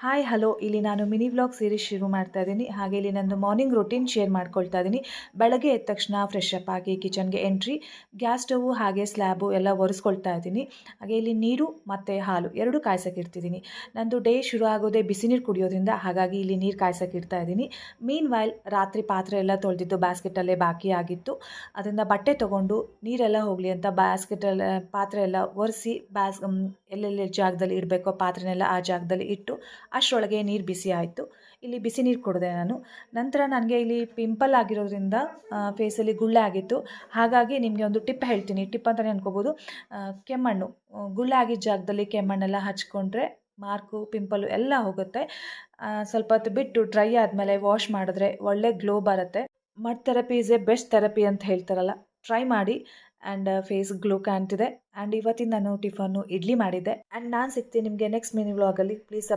Hi hello, ಇಲ್ಲಿ ನಾನು mini vlog series ಶುರು ಮಾಡ್ತಾ ಇದ್ದೀನಿ. ಹಾಗೆ ಇಲ್ಲಿ ನಂದು ಮಾರ್ನಿಂಗ್ ರೂಟೀನ್ ಶೇರ್ ಮಾಡ್ಕೊಳ್ತಾ ಇದ್ದೀನಿ. ಬೆಳಗ್ಗೆ ಎದ್ದ ತಕ್ಷಣ ಫ್ರೆಶ್ ಅಪ್ ಆಗಿ ಕಿಚನ್ಗೆ ಎಂಟ್ರಿ, ಗ್ಯಾಸ್ ಸ್ಟವ್ ಹಾಗೆ ಸ್ಲ್ಯಾಬು ಎಲ್ಲ ಒರೆಸ್ಕೊಳ್ತಾ ಇದ್ದೀನಿ. ಹಾಗೆ ಇಲ್ಲಿ ನೀರು ಮತ್ತು ಹಾಲು ಎರಡೂ ಕಾಯ್ಸೋಕೆ ಇಡ್ತಿದ್ದೀನಿ. ನಂದು ಡೇ ಶುರು ಆಗೋದೇ ಬಿಸಿ ನೀರು ಕುಡಿಯೋದ್ರಿಂದ, ಹಾಗಾಗಿ ಇಲ್ಲಿ ನೀರು ಕಾಯ್ಸೋಕೆ ಇಡ್ತಾ ಇದ್ದೀನಿ. ಮೀನ್ ವೈಲ್ ರಾತ್ರಿ ಪಾತ್ರೆ ಎಲ್ಲ ತೊಳೆದಿದ್ದು ಬ್ಯಾಸ್ಕೆಟಲ್ಲೇ ಬಾಕಿ ಆಗಿತ್ತು. ಅದರಿಂದ ಬಟ್ಟೆ ತೊಗೊಂಡು ನೀರೆಲ್ಲ ಹೋಗಲಿ ಅಂತ ಬ್ಯಾಸ್ಕೆಟಲ್ಲಿ ಪಾತ್ರೆ ಎಲ್ಲ ಒರೆಸಿ ಎಲ್ಲೆಲ್ಲಿ ಜಾಗದಲ್ಲಿ ಇಡಬೇಕೋ ಪಾತ್ರೆನೆಲ್ಲ ಆ ಜಾಗದಲ್ಲಿ ಇಟ್ಟು ಅಷ್ಟರೊಳಗೆ ನೀರು ಬಿಸಿ ಆಯಿತು. ಇಲ್ಲಿ ಬಿಸಿ ನೀರು ಕುಡಿದೆ ನಾನು. ನಂತರ ನನಗೆ ಇಲ್ಲಿ ಪಿಂಪಲ್ ಆಗಿರೋದ್ರಿಂದ ಫೇಸಲ್ಲಿ ಗುಳ್ಳೆ ಆಗಿತ್ತು. ಹಾಗಾಗಿ ನಿಮಗೆ ಒಂದು ಟಿಪ್ ಹೇಳ್ತೀನಿ. ಟಿಪ್ ಅಂತಲೇ ಅನ್ಕೋಬೋದು. ಕೆಮ್ಮಣ್ಣು, ಗುಳ್ಳೆ ಆಗಿದ್ದ ಜಾಗದಲ್ಲಿ ಕೆಮ್ಮಣ್ಣೆಲ್ಲ ಹಚ್ಕೊಂಡ್ರೆ ಮಾರ್ಕು ಪಿಂಪಲು ಎಲ್ಲ ಹೋಗುತ್ತೆ. ಸ್ವಲ್ಪ ಹೊತ್ತು ಬಿಟ್ಟು ಡ್ರೈ ಆದಮೇಲೆ ವಾಶ್ ಮಾಡಿದ್ರೆ ಒಳ್ಳೆ ಗ್ಲೋ ಬರುತ್ತೆ. Mud therapy is A best therapy ಅಂತ ಹೇಳ್ತಾರಲ್ಲ, ಟ್ರೈ ಮಾಡಿ. ಆ್ಯಂಡ್ ಫೇಸ್ ಗ್ಲೋ ಕಾಣ್ತಿದೆ. ಆ್ಯಂಡ್ ಇವತ್ತಿನ ನಾನು ಟಿಫನ್ನು ಇಡ್ಲಿ ಮಾಡಿದ್ದೆ. ಆ್ಯಂಡ್ ನಾನು ಸಿಗ್ತೀನಿ ನಿಮಗೆ ನೆಕ್ಸ್ಟ್ ಮಿನಿ ವ್ಲಾಗಲ್ಲಿ. ಪ್ಲೀಸ್